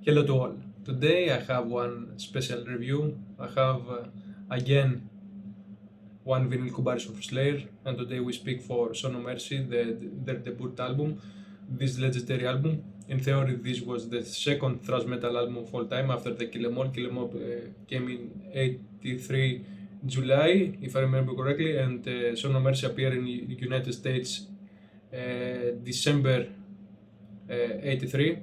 Hello to all. Today I have one special review. I have again one vinyl comparison for Slayer, and today we speak for Son of Mercy, their debut album, this legendary album. In theory, this was the second thrash metal album of all time after the Kill 'Em All. Kill 'Em All came in '83 July, if I remember correctly, and Son of Mercy appeared in the United States December '83.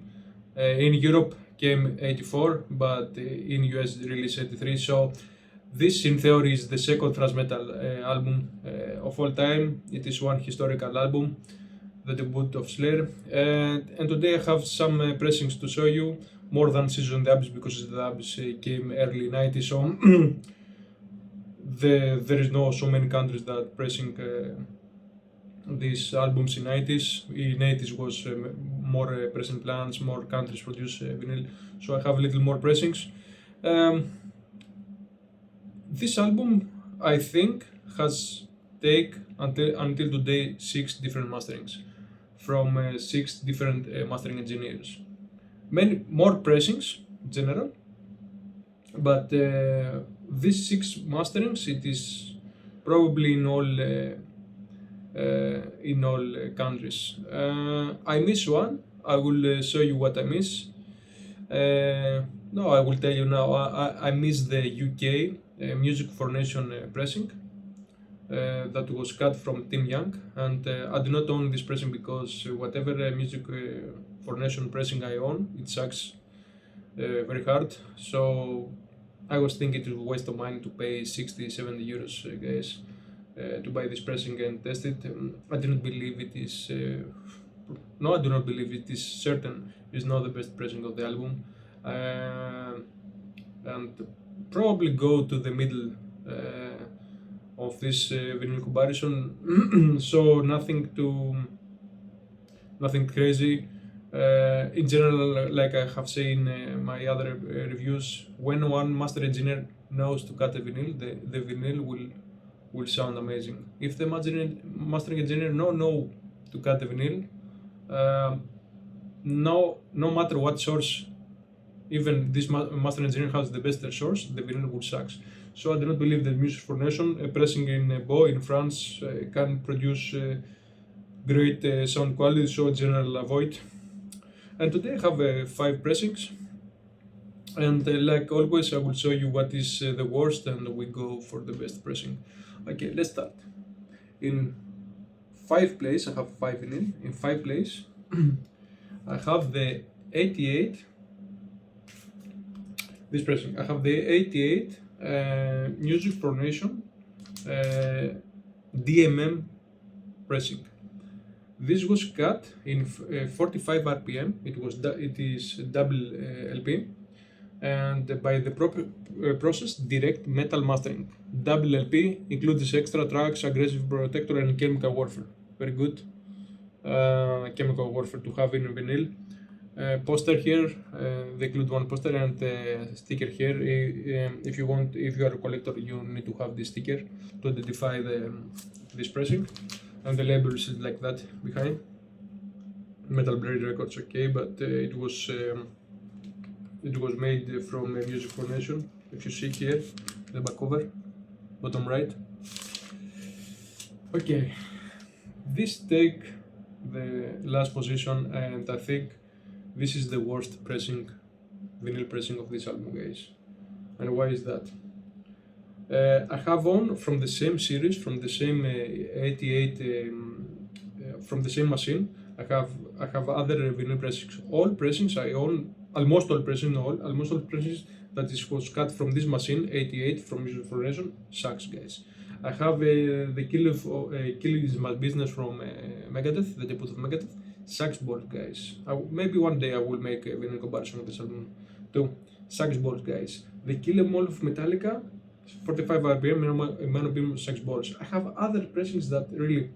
In Europe came '84, but in US released '83. So this, in theory, is the second thrash metal album of all time. It is one historical album, the debut of Slayer. And today I have some pressings to show you, more than Season of the Abyss, because the Abyss came early '90s. So there is no so many countries that pressing these albums in '90s. In '80s was more pressing plans, more countries produce vinyl, so I have a little more pressings. Um, this album, I think, has take until today 6 different masterings from 6 different mastering engineers. Many more pressings in general, but these 6 masterings, it is probably in all countries. I miss one. I will show you what I miss. No, I will tell you now. I miss the UK Music for Nation pressing that was cut from Tim Young, and I do not own this pressing because whatever Music for Nation pressing I own, it sucks very hard. So I was thinking it was a waste of money to pay 60, 70 euros, guys, to buy this pressing and test it. I do not believe it is. No, I do not believe it is certain. It's not the best pressing of the album, and probably go to the middle of this vinyl comparison. So nothing crazy. In general, like I have said in my other reviews, when one master engineer knows to cut a vinyl, the vinyl will sound amazing. If the mastering engineer know to cut the vinyl, no matter what source, even this master engineer has the best source, the vinyl will sucks. So I do not believe that Music for Nation pressing in Beau in France can produce great sound quality. So in general, avoid. And today I have 5 pressings, and like always, I will show you what is the worst, and we go for the best pressing. Okay, let's start. In 5 place, I have 5 vinyl. In 5 place, I have the 88. This pressing. I have the 88 Music for Nation DMM pressing. This was cut in 45 RPM. It is double LP, and by the proper process direct metal mastering. Double LP includes extra tracks, aggressive protector, and chemical warfare. Very good chemical warfare to have in vinyl. Poster here, they include one poster and sticker here. If you are a collector, you need to have this sticker to identify this pressing, and the label is like that behind. Metal Blade Records, okay, but it was made from Music for Nation. If you see here, the back cover, bottom right. Okay, this take the last position, and I think this is the worst vinyl pressing of this album, guys. And why is that? I have one from the same series, from the same 88, from the same machine. I have other vinyl pressings. All pressings I own, almost all pressings that was cut from this machine, 88 from Music for Nation, sucks, guys. I have the Kill Is My Business from Megadeth, the debut of Megadeth. Sucks balls, guys. Maybe one day I will make a vinyl comparison of this album too. Sucks balls, guys. The Kill 'Em All of Metallica, 45 RPM, Man of Beam, sucks balls. I have other pressings that really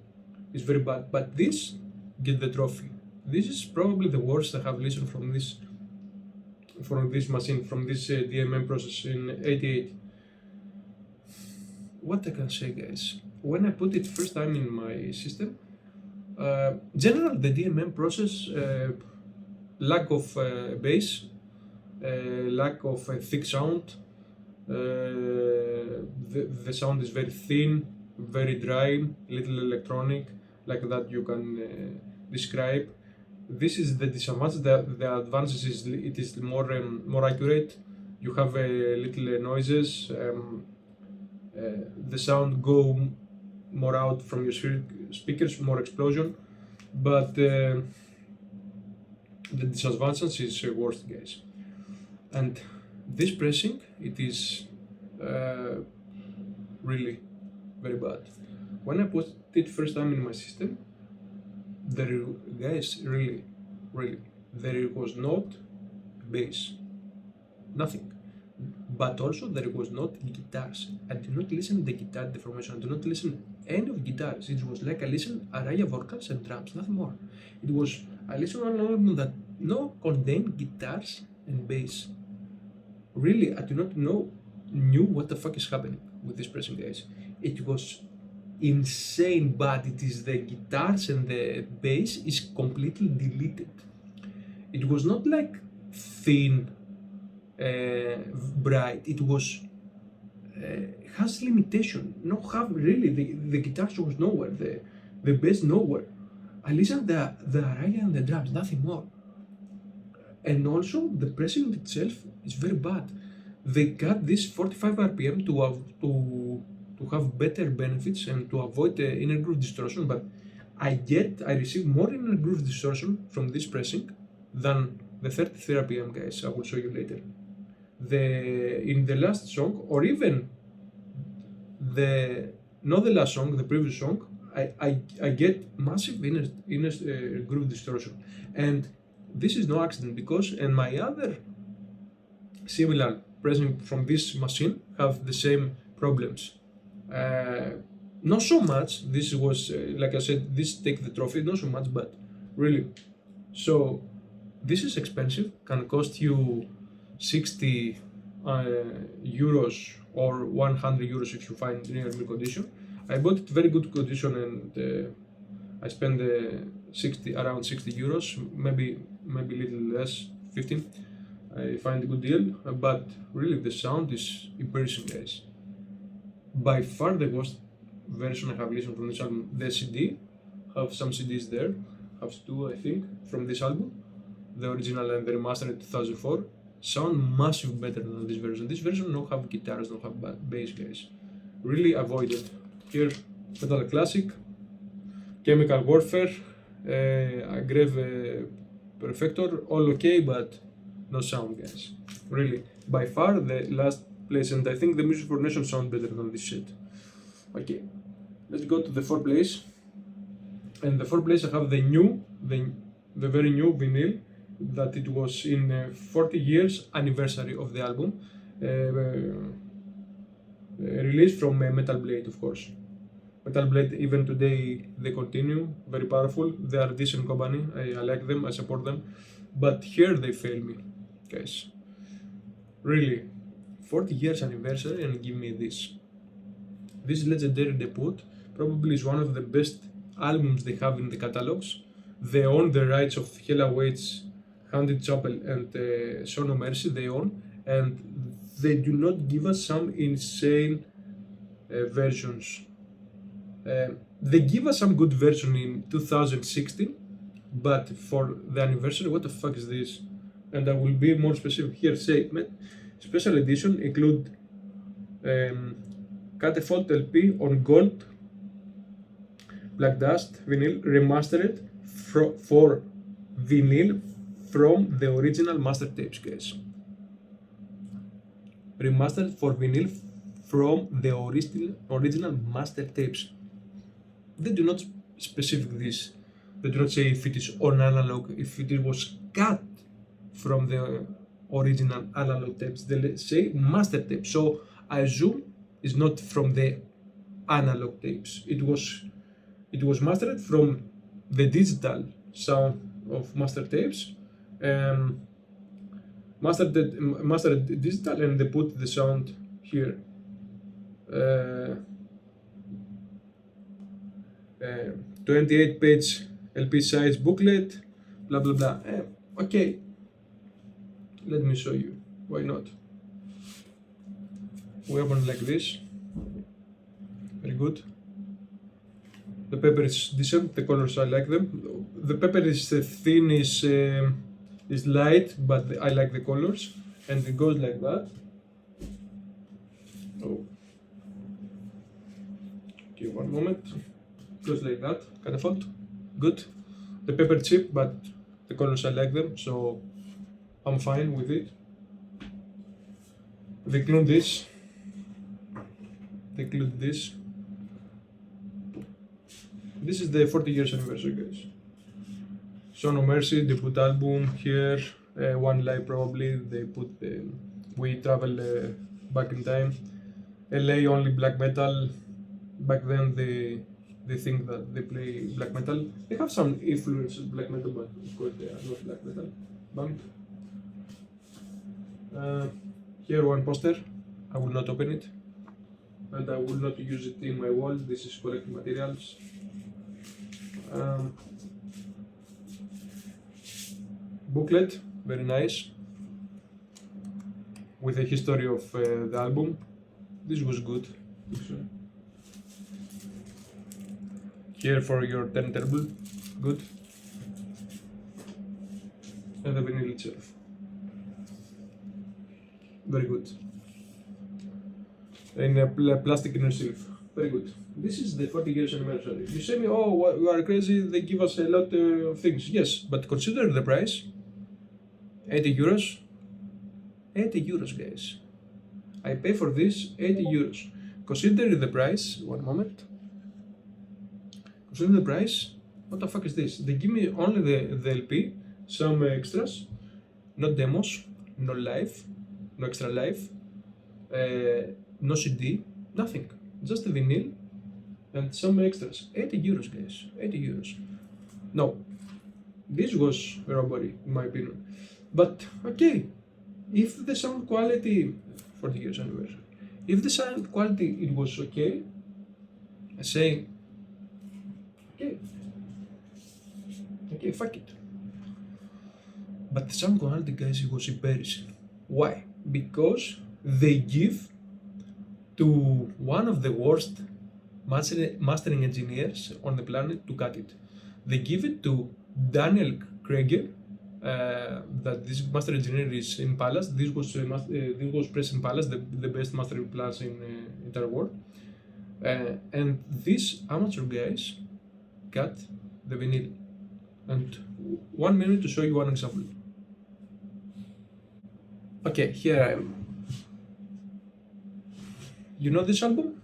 is very bad, but this get the trophy. This is probably the worst I have listened from this machine, from this DMM process in '88. What I can say, guys? When I put it first time in my system, general the DMM process, lack of bass, lack of a thick sound. The sound is very thin, very dry, little electronic, like that you can describe. This is the disadvantage. The advantage is it is more accurate. You have little noises. The sound go more out from your speakers, more explosion. But the disadvantage is worst, guys. And this pressing, it is really very bad. When I put it first time in my system, guys, really, there was not bass, nothing. But also there was not guitars. I did not listen the guitar deformation. I did not listen any of guitars. It was like I listened araya vocals and drums, nothing more. It was I listened on an album that no contained guitars and bass. Really, I do not knew what the fuck is happening with this pressing, guys. It was insane, but it is the guitars and the bass is completely deleted. It was not like thin, bright. It was has limitation. No, have really the guitars was nowhere. The bass nowhere. I listened the araya and the drums, nothing more. And also the pressing itself is very bad. They cut this 45 RPM to have better benefits and to avoid the inner groove distortion, but I receive more inner groove distortion from this pressing than the 33 RPM, guys. I will show you later. In the last song, or even not the last song, the previous song, I get massive inner groove distortion, and this is no accident because in my other similar pressing from this machine have the same problems. Not so much. This was like I said, this take the trophy. Not so much, but really. So this is expensive. Can cost you 60 euros or 100 euros if you find near me condition. I bought it very good condition and I spent around 60 euros, maybe a little less, 15. I find a good deal, but really the sound is embarrassing, guys. By far the worst version I have listened from this album. The CD, have some CDs there, have two I think, from this album. The original and the remastered 2004 sound massive better than this version. This version don't have guitars, don't have bass, guys. Really avoid it. Here, Metal Classic, Chemical Warfare, Grave Perfector, all okay, but no sound, guys. Really, by far the last place, and I think the Music for Nation sound better than this shit. Okay, let's go to the fourth place. And the fourth place I have the very new vinyl that it was in 40 years anniversary of the album, released from Metal Blade, of course. Metal Blade, even today they continue, very powerful. They are a decent company. I like them, I support them, but here they fail me, guys. Really, 40 years anniversary and give me this. This legendary debut probably is one of the best albums they have in the catalogs. They own the rights of Hell Awaits, Haunted Chapel and Son of Mercy, they own, and they do not give us some insane versions. They give us some good version in 2016, but for the anniversary, what the fuck is this? And I will be more specific here. Say, special edition include Catapult LP on gold, Black Dust vinyl remastered for vinyl from the original master tapes, guys. Remastered for vinyl from the original master tapes. They do not specify this. They do not say if it is on analog, if it was cut from the original analog tapes. They say master tape. So I assume it's not from the analog tapes. It was mastered from the digital sound of master tapes. Mastered digital, and they put the sound here. 28-page LP size booklet, blah blah blah. Okay, Let me show you. Why not? We open like this. Very good. The paper is decent. The colors I like them. The paper is thin, is light, but I like the colors, and it goes like that. Oh. Okay, one moment. Goes like that. Kind of font. Good. The paper cheap, but the colors I like them, so I'm fine with it. They include this. They include this. This is the 40 years anniversary, guys. So No Mercy, debut album here. One Live probably. They put the We Travel back in time. LA only black metal. Back then they think that they play black metal. They have some influence of black metal, but of course they are not black metal band. Here one poster. I will not open it, and I will not use it in my wall. This is collecting materials. Booklet, very nice, with a history of the album. This was good. Here for your turntable, good. And the vinyl itself, very good. In a plastic inner sleeve, very good. This is the 40 years anniversary. You say me, oh, you are crazy, they give us a lot of things. Yes, but consider the price. 80 euros. 80 euros, guys. I pay for this 80 euros. Consider the price. One moment. Consider the price. What the fuck is this? They give me only the LP, some extras, no demos, no live, no extra live, no CD, nothing. Just the vinyl and some extras. 80 euros, guys. 80 euros. No. This was a robbery, in my opinion. But, okay. If the sound quality, 40 years anniversary, if the sound quality it was okay, I say, okay, fuck it. But the sound quality, guys, it was embarrassing. Why? Because they give to one of the worst mastering engineers on the planet to cut it. They give it to Daniel Krieger. That this master engineer is in Palace. This was pressed in Palace, the best mastering place in entire world. And these amateur guys cut the vinyl. And 1 minute to show you one example. Okay, here I am. You know this album?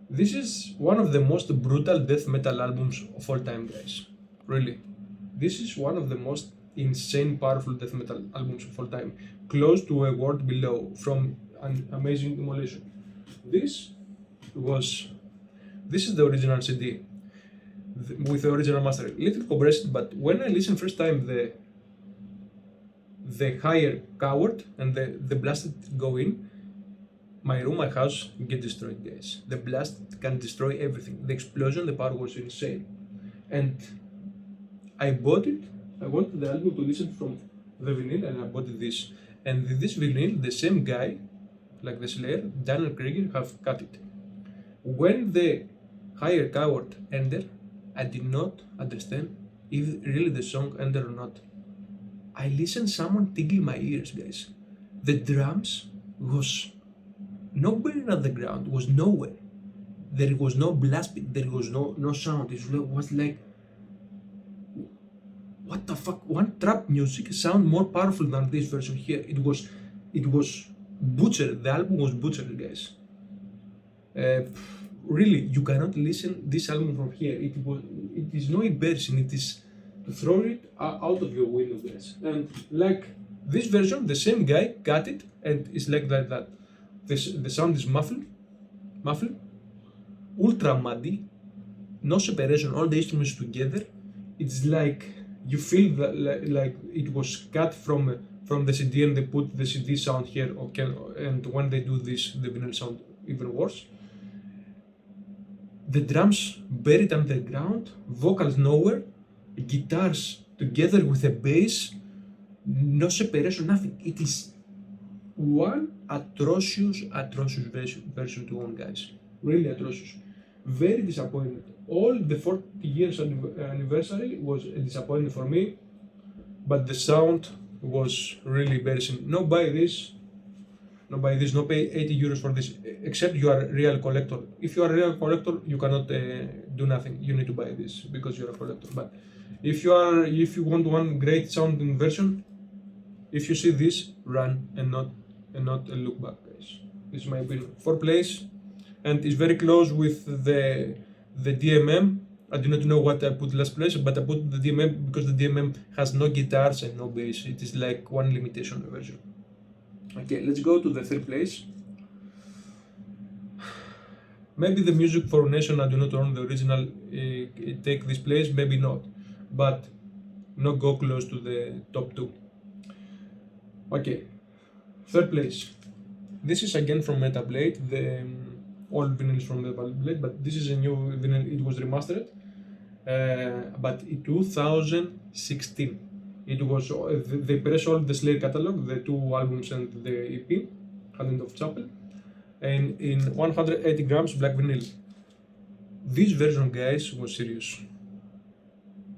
This is one of the most brutal death metal albums of all time, guys. Really. This is one of the most insane, powerful death metal albums of all time. Close to A World Below from an Amazing Immolation. This is the original CD with the original master. Little compressed, but when I listen first time the higher coward and the blasted go in, my room, my house get destroyed, guys. The blast can destroy everything. The explosion, the power was insane. And I bought it. I wanted the album to listen from the vinyl, and I bought this. And this vinyl, the same guy, like the Slayer, Daniel Krieger, have cut it. When the higher coward entered, I did not understand if really the song entered or not. I listened someone tickle my ears, guys. The drums was nowhere on the ground, was nowhere. There was no blast beat, there was no sound. It was like, what the fuck? One trap music sound more powerful than this version here. It was butchered. The album was butchered, guys. Really, you cannot listen this album from here. It is no embarrassing. It is to throw it out of your window, guys. And like this version, the same guy cut it, and it's like that. The sound is muffled, ultra muddy, no separation. All the instruments together. It's like you feel that like it was cut from the CD, and they put the CD sound here. Okay, and when they do this, the vinyl sound even worse. The drums buried underground, vocals nowhere, guitars together with a bass, no separation, nothing. It is one atrocious version to own, guys. Really atrocious. Very disappointed. All the 40 years anniversary was a disappointment for me, but the sound was really embarrassing. No buy this, no buy this, no pay 80 euros for this, except you are a real collector. If you are a real collector, you cannot do nothing. You need to buy this because you are a collector. But if you want one great sounding version, if you see this, run and not look back, guys. This is my opinion. 4 plays, and it's very close with the DMM. I do not know what I put last place, but I put the DMM because the DMM has no guitars and no bass. It is like one limitation version. Okay, let's go to the third place. Maybe the music for Nation, I do not own the original, take this place, maybe not, but not go close to the top 2. Okay, third place. This is again from Metal Blade, the old vinyls from Metal Blade, but this is a new vinyl. It was remastered, but in 2016. It was they press all the Slayer catalog, the 2 albums and the EP, Hand of Chapel, and in 180 grams black vinyl. This version, guys, was serious.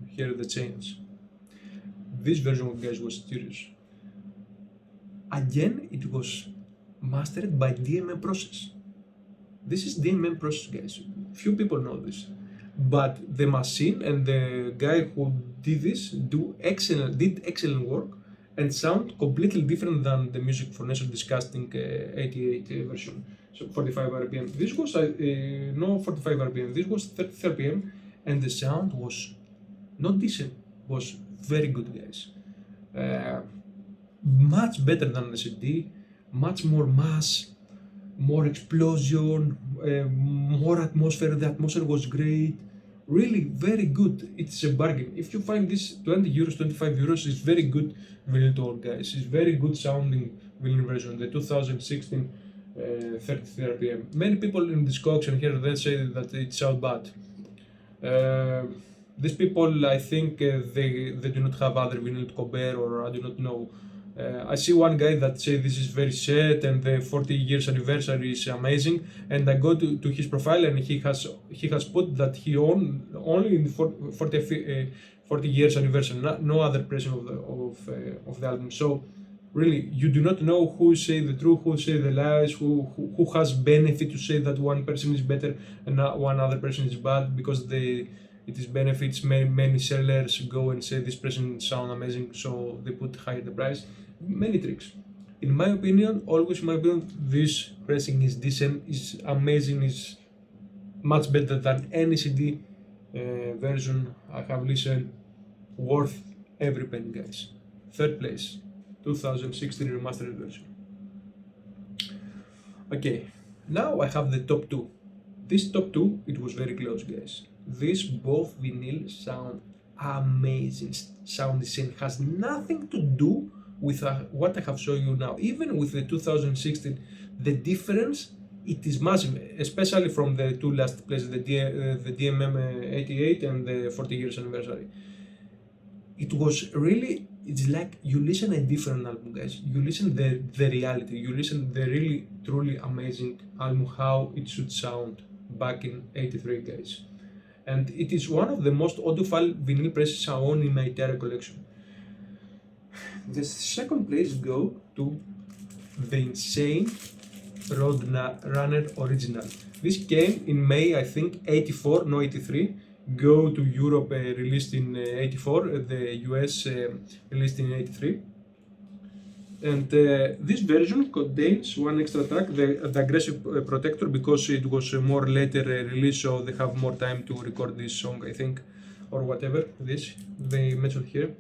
Here are the chains. This version, guys, was serious. Again, it was mastered by DMM process. This is DMM process, guys. Few people know this, but the machine and the guy who did this did excellent work and sound completely different than the music for Nation Disgusting 88 version. So 45 RPM. This was no 45 RPM. This was 30 RPM, and the sound was not decent. Was very good, guys. Much better than the CD. Much more mass, more explosion, more atmosphere. The atmosphere was great. Really very good. It's a bargain. If you find this 20 euros, 25 euros, it's very good vinyl to own, guys. It's very good sounding vinyl version. The 2016 33 RPM. Many people in Discogs and here they say that it sounds bad. These people, I think they do not have other vinyl to compare, or I do not know. I see one guy that say this is very sad and the 40 years anniversary is amazing, and I go to his profile and he has put that he own only in 40 years anniversary, no other pressing of the album. So really, you do not know who say the truth, who say the lies, who has benefit to say that one person is better and one other person is bad because it is benefits. Many sellers go and say this person sound amazing, so they put higher the price. Many tricks. In my opinion, always in my opinion, this pressing is decent, is amazing, is much better than any CD version I have listened. Worth every penny, guys. Third place, 2016 remastered version. Okay, now I have the top 2. This top 2, it was very close, guys. This both vinyl sound amazing, sound design has nothing to do with what I have shown you now. Even with the 2016, the difference, it is massive, especially from the 2 last places, the DMM 88 and the 40 years anniversary. It was really, it's like you listen a different album, guys. You listen the reality, you listen the really truly amazing album, how it should sound back in 83, guys. And it is one of the most audiophile vinyl presses I own in my entire collection. The second place go to the insane RoadRunner original. This came in May, I think, 84, no 83. Go to Europe, released in 84, the US released in 83. And this version contains one extra track, the aggressive protector, because it was a more later release, so they have more time to record this song, I think, or whatever. This they mentioned here.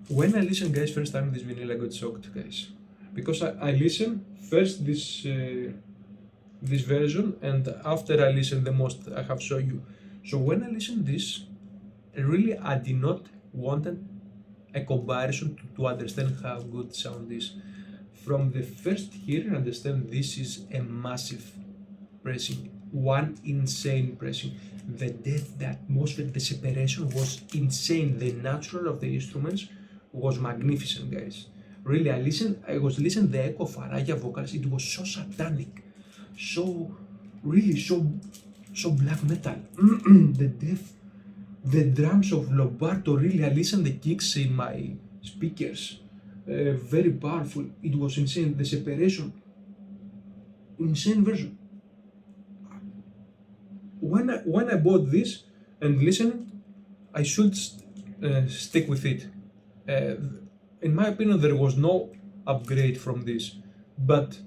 When I listened, guys, first time this vinyl, I got shocked, guys, because I listened first this version, and after I listened the most I have shown you. So when I listened this, really I did not wanted a comparison to understand how good sound is. From the first hearing, I understand this is a massive pressing. one insane pressing. The depth, the atmosphere, the separation was insane. The natural of the instruments was magnificent, guys. Really, I was listening the echo of Araya vocals. It was so satanic, so really so black metal. The depth, the drums of Lombardo. Really, I listened the kicks in my speakers. Very powerful. It was insane. The separation, insane version. When I bought this and listened, I should stick with it. Uh, in my opinion, there was no upgrade from this, but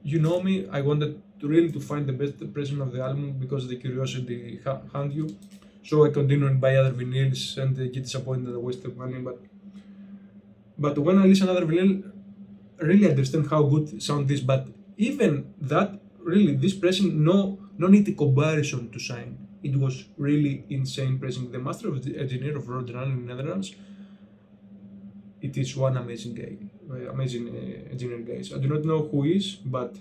you know me, I wanted to really to find the best version of the album because the curiosity hand you. So I continue and buy other vinyls and get disappointed that I wasted money. But when I listen other vinyl, really understand how good sound is. But even that, really, this pressing no need a comparison to Shine. It was really insane pressing. The master of the engineer of RoadRunner in Netherlands, it is one amazing guy, amazing engineer, guys. I do not know who is, but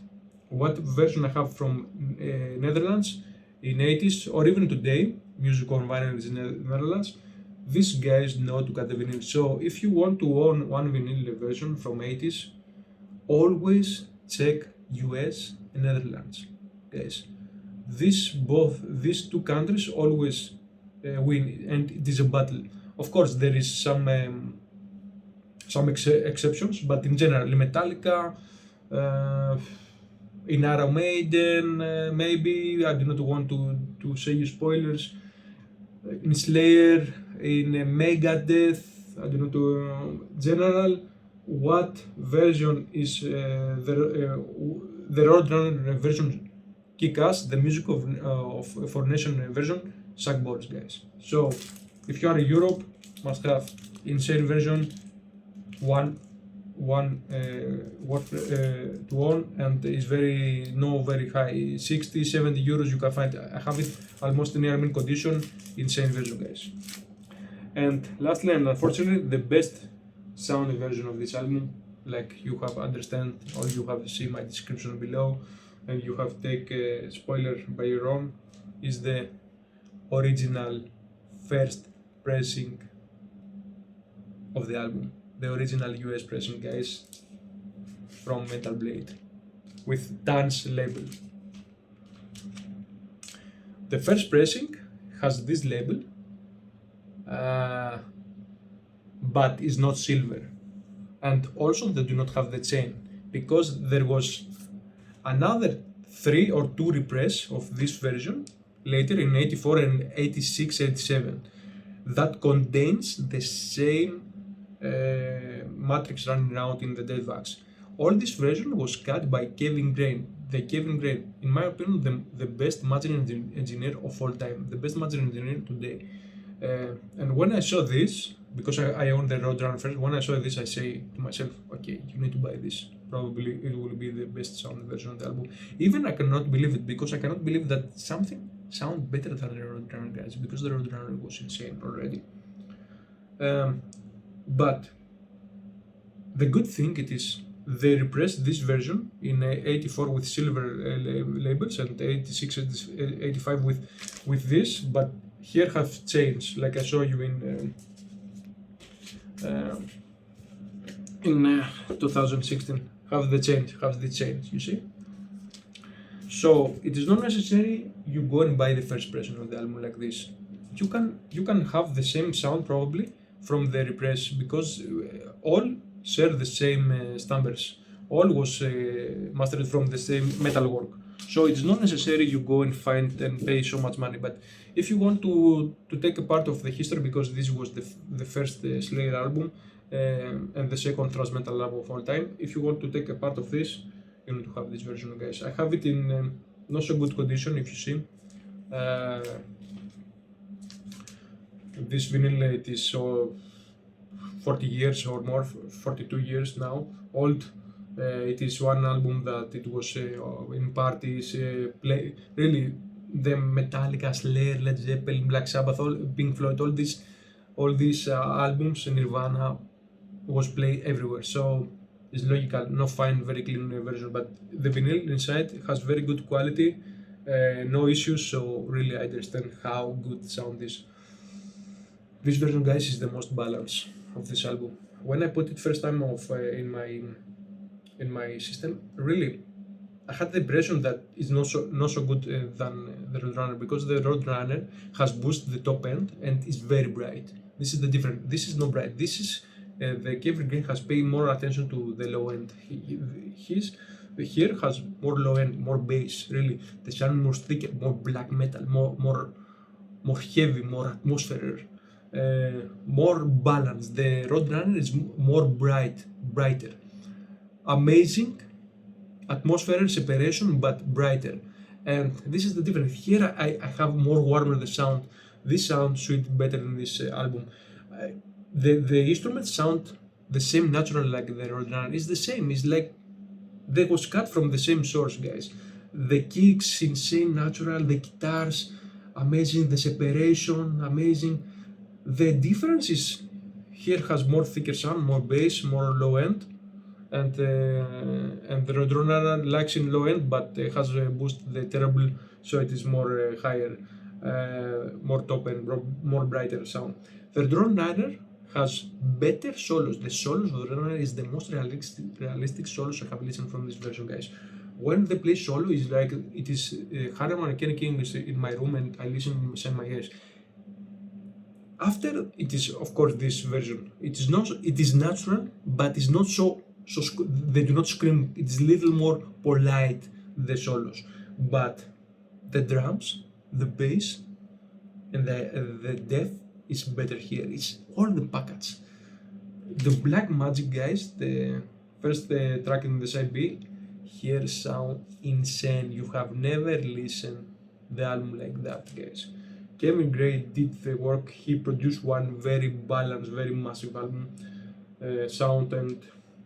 what version I have from Netherlands in 80s or even today, music on vinyl is in Netherlands. These guys know to cut the vinyl. So if you want to own one vinyl version from 80s, always check US and Netherlands, guys. These two countries always win, and it is a battle. Of course, there is some exceptions, but in general, Metallica, uh, in Iron Maiden, maybe I do not want to say you spoilers. In Slayer, in Megadeth, I do not general. What version is the Roadrunner version? Kick-Ass, the music of for Nation version, suck balls, guys. So if you are in Europe, must have insane version, one worth to own, and is very high, 60-70 euros. You can find. I have it almost near mint condition, insane version, guys. And lastly, and unfortunately, the best sound version of this album, like you have understand or you have seen my description below, and you have take a spoiler by your own, is the original first pressing of the album, the original US pressing, guys, from Metal Blade with Dance label. The first pressing has this label, but is not silver, and also they do not have the chain because there was another 3 or 2 repress of this version later in 84 and 86, 87 that contains the same matrix running around in the dead wax. All this version was cut by Kevin Grain. The Kevin Grain, in my opinion, the best mastering engineer of all time, the best mastering engineer today. And when I saw this, because I own the RoadRunner first, when I saw this, I say to myself, okay, you need to buy this. Probably it will be the best sound version of the album. Even I cannot believe it, because I cannot believe that something sounds better than the RoadRunner, guys, because the RoadRunner was insane already. But the good thing it is they repressed this version in 84 with silver labels and 86 and 85 with this, but here have changed, like I show you in 2016, have the change, you see. So it is not necessary you go and buy the first version of the album like this. You can have the same sound probably from the repress, because all share the same standards. All was mastered from the same metalwork. So it's not necessary you go and find and pay so much money. But if you want to take a part of the history, because this was the first Slayer album and the second thrash metal album of all time, if you want to take a part of this, you need to have this version, guys. I have it in not so good condition, if you see. This vinyl, it is so 40 years or more, 42 years now old. It is one album that it was in parties, really the Metallica, Slayer, Led Zeppelin, Black Sabbath, Pink Floyd, all these albums, Nirvana was played everywhere. So it's logical, not find very clean version, but the vinyl inside has very good quality, no issues. So really, I understand how good sound is. This version, guys, is the most balanced of this album. When I put it first time off in my system, really, I had the impression that it's not so good than the RoadRunner, because the RoadRunner has boosted the top end and is very bright. This is the difference. This is not bright. This is the Kevin Green has paid more attention to the low end. His here has more low end, more bass. Really, the sound more thicker, more black metal, more heavy, more atmosphere, more balanced. The RoadRunner is more brighter, amazing atmosphere separation, but brighter. And this is the difference. Here I have more warmer the sound. This sounds sweet better in this album. The instruments sound the same natural like the RoadRunner. It's the same. It's like they was cut from the same source, guys. The kicks insane natural. The guitars amazing. The separation amazing. The difference is here has more thicker sound, more bass, more low end. And the RoadRunner lacks in low end, but has boosted the terrible, so it is more higher, more top end, more brighter sound. The RoadRunner has better solos. The solos of the RoadRunner is the most realistic solos I have listened from this version, guys. When they play solo, is like it is harmonic English in my room, and I listen inside my ears. After it is, of course, this version. It is not. It is natural, but it's not so they do not scream. It's a little more polite, the solos, but the drums, the bass, and the depth is better here. It's all the package. The Black Magic, guys, the first track in the side B, here sound insane. You have never listened the album like that, guys. Kevin Gray did the work. He produced one very balanced, very massive album, sound, and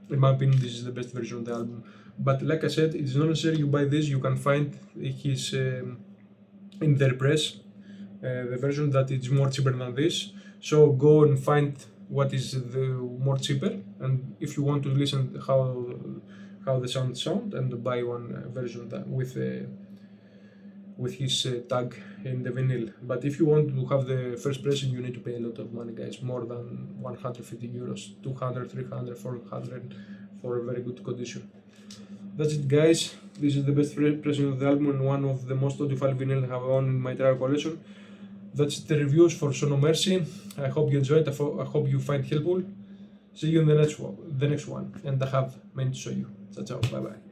in my opinion, this is the best version of the album. But like I said, it's not necessary you buy this. You can find his in their press the version that is more cheaper than this. So go and find what is the more cheaper, and if you want to listen how the sound, and buy one version that with his tag in the vinyl. But if you want to have the first pressing, you need to pay a lot of money, guys, more than 150 euros, 200, 300, 400 for a very good condition. That's it, guys. This is the best pressing of the album and one of the most audiophile vinyl I have owned in my entire collection. That's the reviews for Show No Mercy. I hope you enjoyed. I hope you find helpful. See you in the next one, and I have many to show you. Ciao, ciao, bye bye.